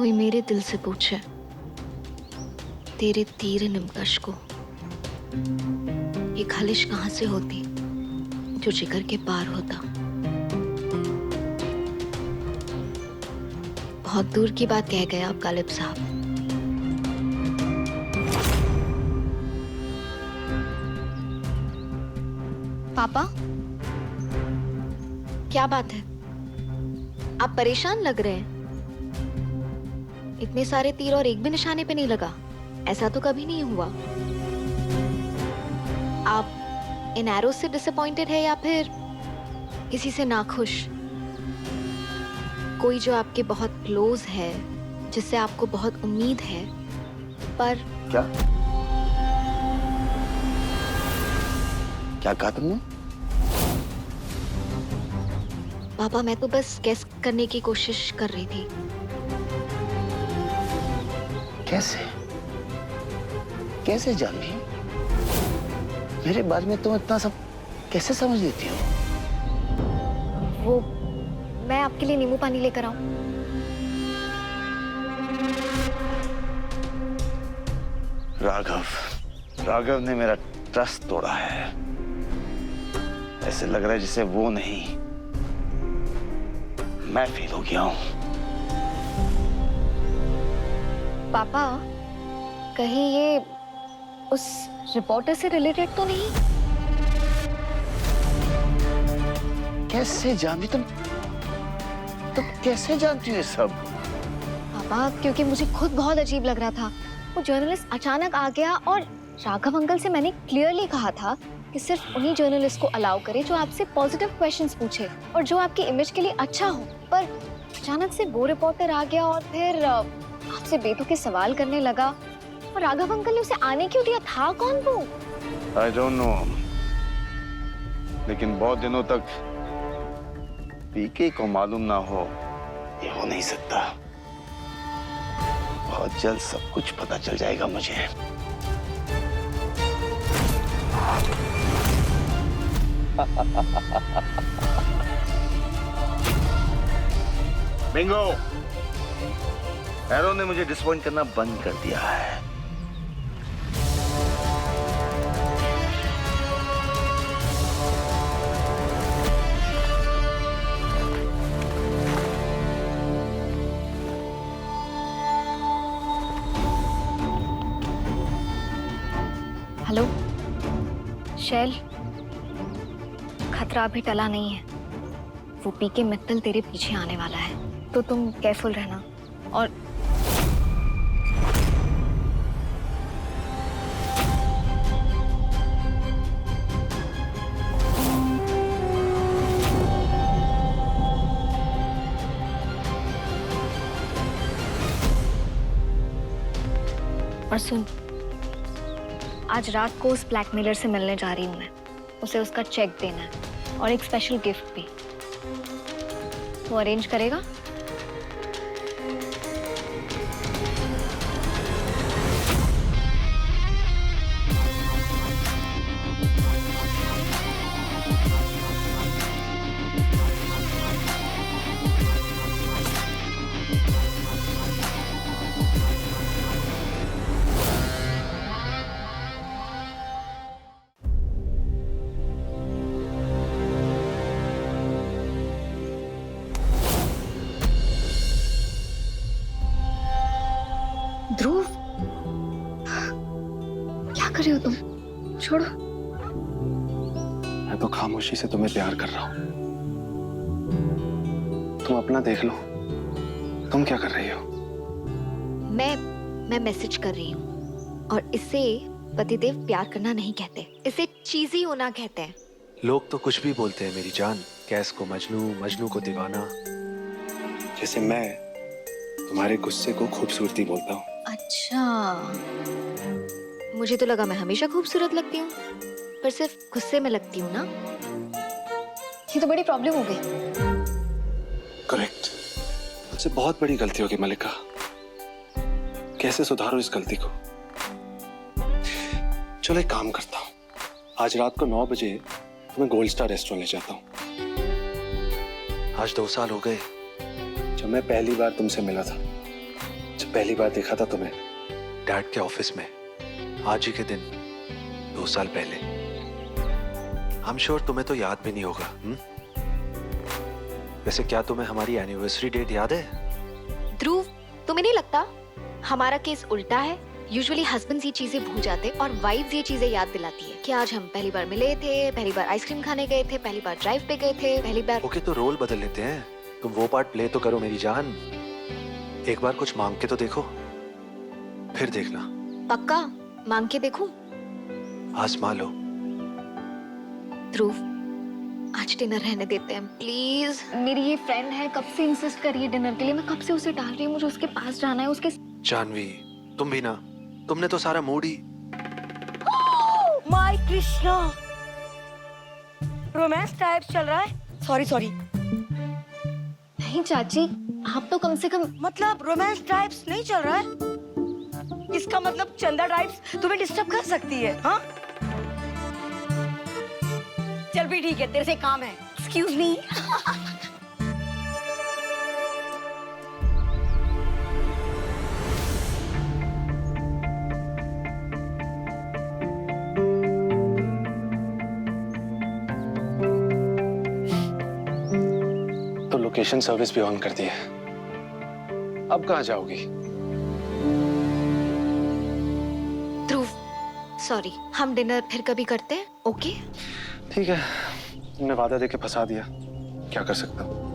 कोई मेरे दिल से पूछे, तेरे तीर निमकश को ये खालिश कहाँ से होती जो जिगर के पार होता। बहुत दूर की बात कह गए आप गालिब साहब। पापा, क्या बात है? आप परेशान लग रहे हैं। इतने सारे तीर और एक भी निशाने पे नहीं लगा, ऐसा तो कभी नहीं हुआ। आप इन एरोज से डिसअपॉइंटेड है या फिर किसी से नाखुश? कोई जो आपके बहुत क्लोज है, जिससे आपको बहुत उम्मीद है, पर क्या क्या कहा तुमने? पापा, मैं तो बस गेस करने की कोशिश कर रही थी। कैसे कैसे जानवी, मेरे बारे में तुम इतना सब कैसे समझ लेती हो? वो मैं आपके लिए नींबू पानी लेकर आऊं? राघव ने मेरा ट्रस्ट तोड़ा है। ऐसे लग रहा है जैसे वो नहीं, मैं फेल हो गया हूं। पापा, कहीं ये उस रिपोर्टर से रिलेटेड तो नहीं? कैसे जानवी तुम कैसे जानती हो ये सब? पापा, क्योंकि मुझे खुद बहुत अजीब लग रहा था। वो जर्नलिस्ट अचानक आ गया और राघव अंकल से मैंने क्लियरली कहा था कि सिर्फ उन्हीं जर्नलिस्ट को अलाउ करे जो आपसे पॉजिटिव क्वेश्चंस पूछे और जो आपकी इमेज के लिए अच्छा हो। पर अचानक से वो रिपोर्टर आ गया और फिर आपसे बेतुके सवाल करने लगा। और राघव अंकल ने उसे आने क्यों दिया? था कौन वो? I don't know, लेकिन बहुत दिनों तक पीके को मालूम ना हो, ये हो नहीं सकता। बहुत जल्द सब कुछ पता चल जाएगा मुझे। बिंगो, एरो ने मुझे डिसअपॉइंट करना बंद कर दिया है। हेलो शैल, खतरा अभी टला नहीं है। वो पीके मित्तल तेरे पीछे आने वाला है, तो तुम केयरफुल रहना। और सुन, आज रात को उस ब्लैकमेलर से मिलने जा रही हूँ मैं। उसे उसका चेक देना है और एक स्पेशल गिफ्ट भी। वो अरेंज करेगा? ध्रुव, क्या कर रहे हो तुम? छोड़ो। मैं तो खामोशी से तुम्हें प्यार कर रहा हूं। तुम अपना देख लो, तुम क्या कर रही हो? मैं मैसेज कर रही हूँ, और इसे पतिदेव प्यार करना नहीं कहते, इसे चीजी होना कहते हैं। लोग तो कुछ भी बोलते हैं मेरी जान। कैस को मजनू, मजनू को दीवाना। जैसे मैं तुम्हारे गुस्से को खूबसूरती बोलता हूँ। अच्छा, मुझे तो लगा मैं हमेशा खूबसूरत लगती हूँ, पर सिर्फ गुस्से में लगती हूँ ना। ये तो बड़ी प्रॉब्लम हो गई। करेक्ट। मुझसे बहुत बड़ी गलती होगी मलिका। कैसे सुधारो इस गलती को? चलो एक काम करता हूँ, आज रात को 9 बजे तुम्हें गोल्ड स्टार रेस्टोरेंट ले जाता हूँ। आज 2 साल हो गए जब मैं पहली बार तुमसे मिला था। पहली बार देखा था तुम्हें डैड के ऑफिस में, आज ही के दिन 2 साल पहले। आई एम श्योर तुम्हें तो याद भी नहीं होगा। वैसे क्या तुम्हें हमारी एनिवर्सरी डेट याद है? ध्रुव, तुम्हें नहीं लगता हमारा केस उल्टा है? यूजुअली हस्बैंड्स ये चीजें भूल जाते और वाइफ्स ये चीजें याद दिलाती है कि आज हम पहली बार मिले थे, पहली बार आइसक्रीम खाने गए थे, पहली बार ड्राइव पे गए थे, पहली बार। ओके, तो रोल बदल लेते हैं। तुम वो पार्ट प्ले तो करो मेरी जान। एक बार कुछ मांग के तो देखो, फिर देखना। पक्का मांग के देखूं? आजमा लो। ध्रुव, आज डिनर रहने देते हैं प्लीज। मेरी ये फ्रेंड है, कब से इंसिस्ट कर रही है डिनर के लिए, मैं कब से उसे डाल रही हूँ, मुझे उसके पास जाना है। उसके जानवी, तुम भी ना, तुमने तो सारा mood he. My Krishna, romance type चल रहा है। सॉरी नहीं चाची, आप तो कम से कम। मतलब रोमांस टाइप्स नहीं चल रहा है? इसका मतलब चंदा टाइप्स तुम्हें डिस्टर्ब कर सकती है, हाँ? चल भी ठीक है, तेरे से काम है। Excuse me. तो लोकेशन सर्विस भी ऑन कर दी है। अब कहाँ जाओगी? ध्रुव, सॉरी, हम डिनर फिर कभी करते हैं, ओके? ठीक है, तुमने वादा देके फंसा दिया, क्या कर सकता हूँ।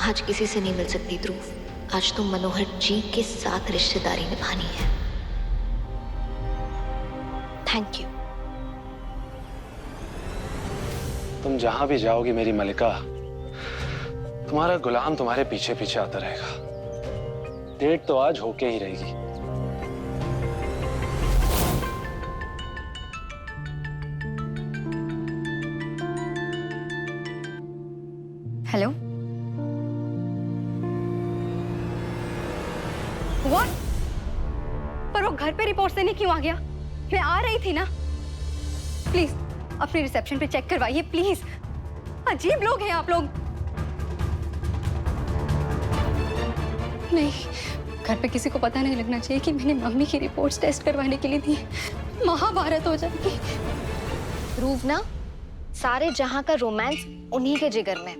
आज किसी से नहीं मिल सकती ध्रुव, आज तो मनोहर जी के साथ रिश्तेदारी निभानी है। Thank you. तुम जहां भी जाओगी मेरी मलिका, तुम्हारा गुलाम तुम्हारे पीछे पीछे आता रहेगा। डेट तो आज होके ही रहेगी। Hello, what? पर वो घर पे रिपोर्ट देने क्यों आ गया? मैं आ रही थी ना। प्लीज अपनी रिसेप्शन पे चेक करवाइए प्लीज। अजीब लोग हैं आप लोग। नहीं, घर पे किसी को पता नहीं लगना चाहिए कि मैंने मम्मी की रिपोर्ट्स टेस्ट करवाने के लिए दी। महाभारत हो जाएगी। ध्रुव ना, सारे जहां का रोमांस उन्हीं के जिगर में।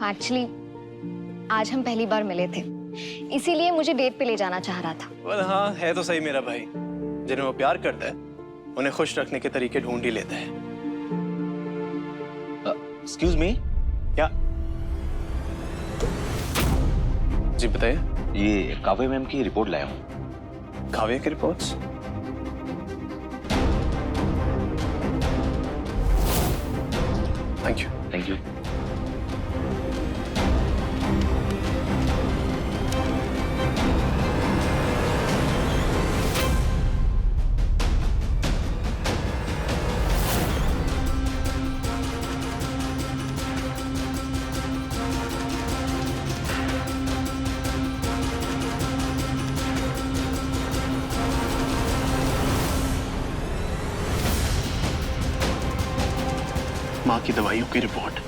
एक्चुअली आज हम पहली बार मिले थे, इसीलिए मुझे डेट पे ले जाना चाह रहा था। well, हाँ, है तो सही मेरा भाई। जिन्हें वो प्यार करता है उन्हें खुश रखने के तरीके ढूंढ ही लेता है। एक्सक्यूज मी, क्या? जी बताइए। ये काव्य मैम की रिपोर्ट लाया हूँ। काव्य की reports? Thank you. Thank you. माँ की दवाइयों की रिपोर्ट।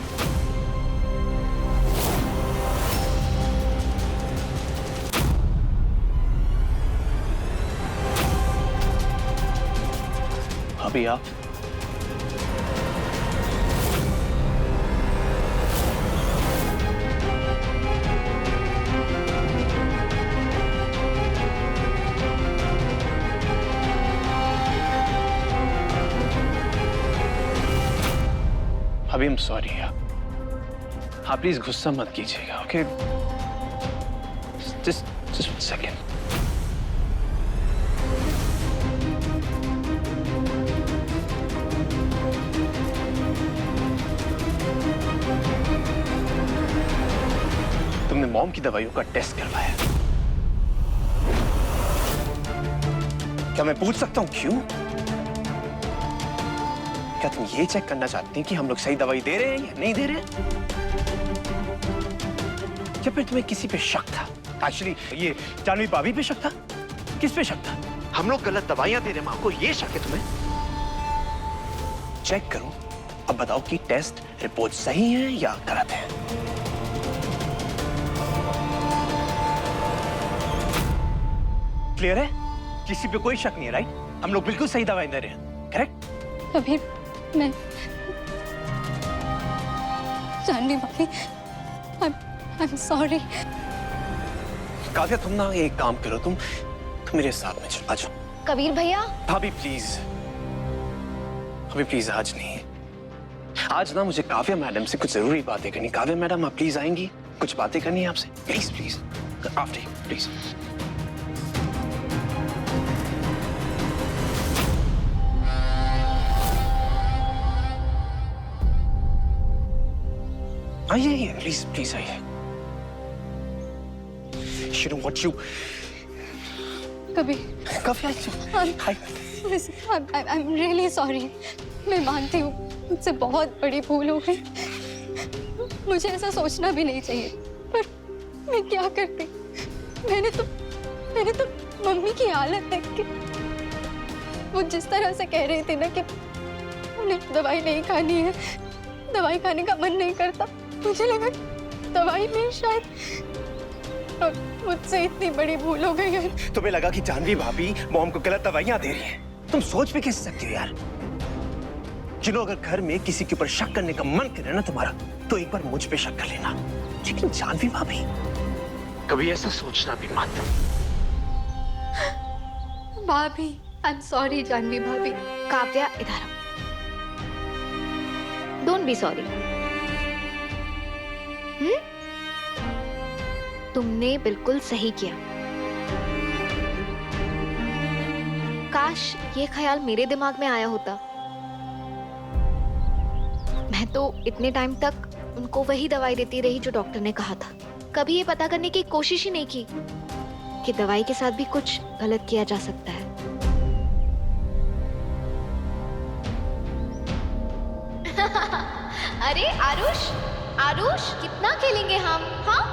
अभी आप? अभी हम सॉरी है। आप प्लीज गुस्सा मत कीजिएगा, ओके? Just 1 second. तुमने मॉम की दवाइयों का टेस्ट करवाया, क्या मैं पूछ सकता हूं क्यों? क्या तुम ये चेक करना चाहती हैं कि हम लोग सही दवाई दे रहे हैं या नहीं दे रहे हैं? या फिर तुम्हें किसी पे शक था? एक्चुअली ये जानवी भाभी पे शक था? किस पे शक था? हम लोग गलत दवाइयां दे रहे हैं, माँ को ये शक है तुम्हें? चेक करो, अब बताओ कि टेस्ट रिपोर्ट सही है या गलत है। क्लियर है? किसी पे कोई शक नहीं है, राइट? हम लोग बिल्कुल सही दवाई दे रहे हैं, करेक्ट? कबीर, मैं जानवी भाभी, I'm sorry. काव्या तुम ना एक काम करो, तुम मेरे साथ में चलो, आ जाओ। कबीर भैया, भाभी प्लीज, अभी प्लीज आज नहीं। आज ना मुझे काव्या मैडम से कुछ जरूरी बातें करनी। काव्या मैडम आप प्लीज आएंगी, कुछ बातें करनी है आपसे, please please after you please. आइए प्लीज प्लीज आइए। You know what you? Kabir, Kavya hi. I'm really sorry. मैं मानती हूँ मुझसे बहुत बड़ी भूल हो गई। मुझे ऐसा सोचना भी नहीं चाहिए, पर मैं क्या करती? मैंने तो मम्मी की हालत देख के, वो जिस तरह से कह रही थी ना कि उन्हें दवाई नहीं खानी है, दवाई खाने का मन नहीं करता, मुझे लगा दवाई में शायद और मुझसे इतनी बड़ी भूल हो गई है। तुम्हें लगा कि जानवी भाभी मॉम को गलत दवाइयां दे रही है? तुम सोच भी कैसे सकती हो यार? जिन्हों अगर घर में किसी के ऊपर शक करने का मन करे ना तुम्हारा, तो एक बार मुझ पे शक कर लेना, लेकिन जानवी भाभी कभी ऐसा सोचना भी मत। भाभी, I'm sorry जानवी भाभी। काव्या इधर आओ। Don't be sorry. तुमने बिल्कुल सही किया। काश ये ख्याल मेरे दिमाग में आया होता। मैं तो इतने टाइम तक उनको वही दवाई देती रही जो डॉक्टर ने कहा था। कभी ये पता करने की कोशिश ही नहीं की कि दवाई के साथ भी कुछ गलत किया जा सकता है। अरे आरुष, आरुष कितना खेलेंगे हम? हाँ?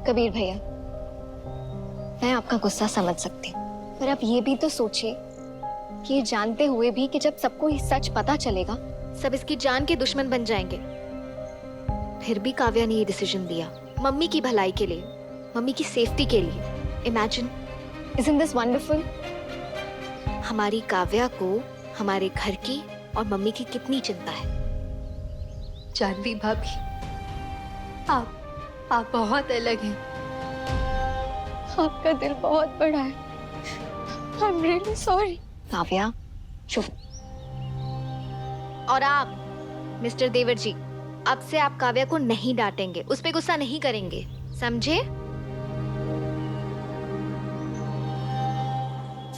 कबीर भैया, मैं आपका गुस्सा समझ सकती हूँ, पर आप ये भी तो सोचिए कि ये जानते हुए भी कि जब सबको ये सच पता चलेगा, सब इसकी जान के दुश्मन बन जाएंगे। फिर भी काव्या ने ये डिसीजन लिया मम्मी की भलाई के लिए, मम्मी की सेफ्टी के लिए। Imagine, isn't this wonderful? हमारी काव्या को हमारे घर की और मम्मी की कितनी चिंता है। जानवी भाभी, आप बहुत अलग हैं। आपका दिल बहुत बड़ा है। I'm really sorry. काव्या चुप। और आप मिस्टर देवर जी, अब से आप काव्या को नहीं डांटेंगे, उस पे गुस्सा नहीं करेंगे, समझे?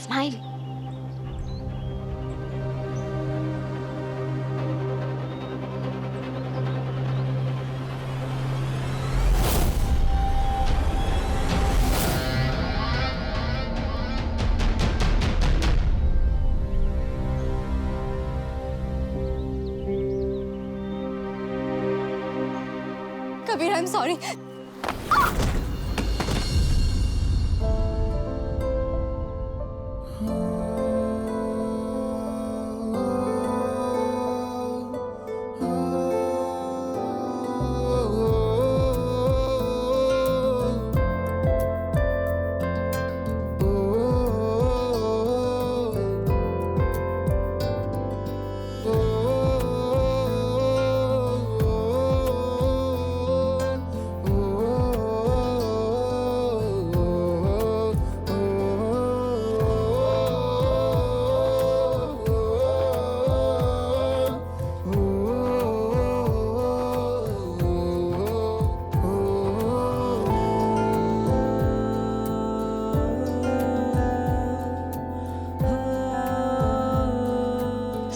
Smile. Kabir, I'm sorry.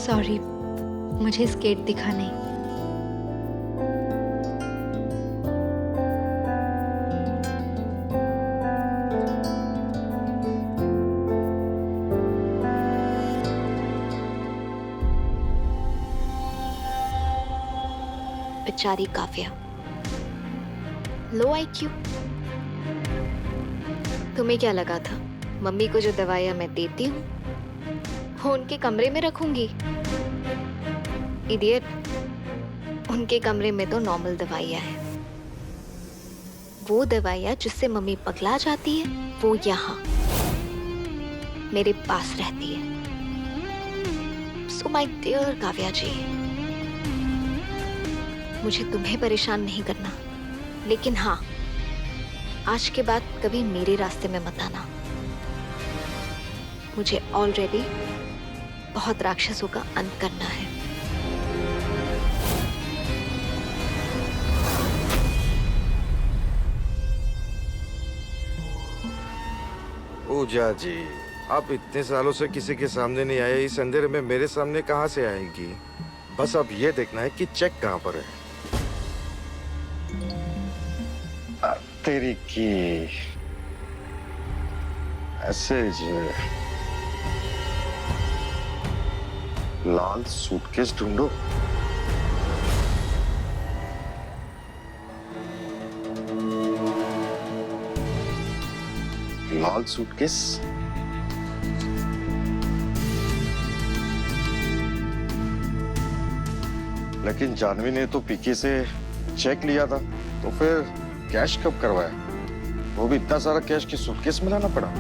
Sorry, मुझे स्केट दिखा नहीं। बेचारी काव्या, लो IQ। तुम्हें क्या लगा था मम्मी को जो दवाइयां मैं देती हूँ वो उनके कमरे में रखूंगी? इडियट, उनके कमरे में तो नॉर्मल दवाइयां हैं। वो दवाइयां जिससे मम्मी पगला जाती है वो यहाँ मेरे पास रहती है। सो माय डियर काव्या जी, मुझे तुम्हें परेशान नहीं करना, लेकिन हाँ, आज के बाद कभी मेरे रास्ते में मत आना। मुझे ऑलरेडी बहुत राक्षसों का अंत करना है। पूजा जी, आप इतने सालों से किसी के सामने नहीं आए, इस अंधेरे में मेरे सामने कहाँ से आएंगी? बस अब ये देखना है कि चेक कहाँ पर है। तेरी की ऐसे लाल सूटकेस ढूंढो। लाल सूटकेस? लेकिन जानवी ने तो पीके से चेक लिया था, तो फिर कैश कब करवाया? वो भी इतना सारा कैश की सूटकेस में लाना पड़ा।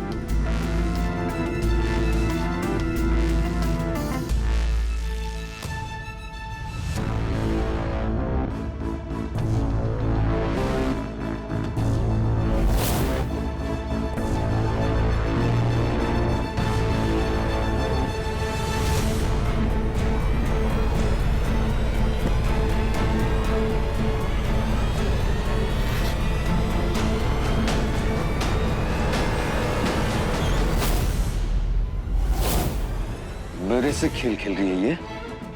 मेरे से खेल खेल रही है ये?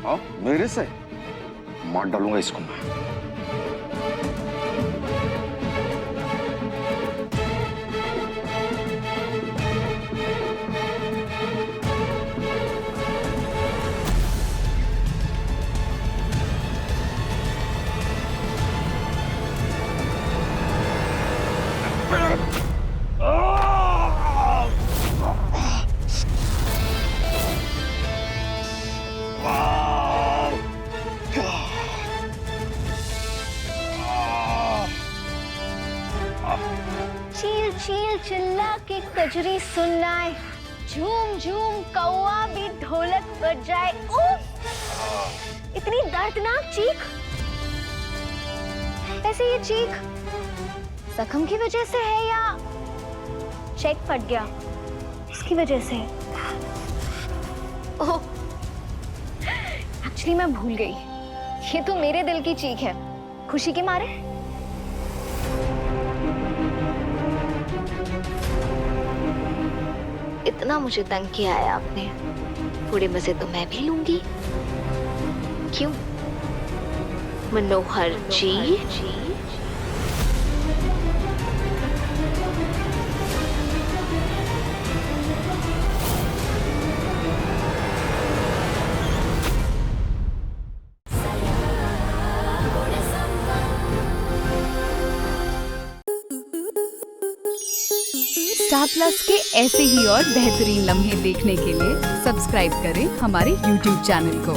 हाँ, मेरे से मार डालूंगा इसको मैं। चील चील चिल्ला के कजरी सुनाए, झूम झूम कौआ भी ढोलक बजाए। उफ! इतनी दर्दनाक चीख। वैसे ये चीख जख्म की वजह से है या चेक फट गया इसकी वजह से? ओह, एक्चुअली मैं भूल गई, ये तो मेरे दिल की चीख है, खुशी के मारे। इतना मुझे तंग किया है आपने, थोड़े मजे तो मैं भी लूंगी। क्यों मनोहर जी? स्टार प्लस के ऐसे ही और बेहतरीन लम्हे देखने के लिए सब्सक्राइब करें हमारे YouTube चैनल को।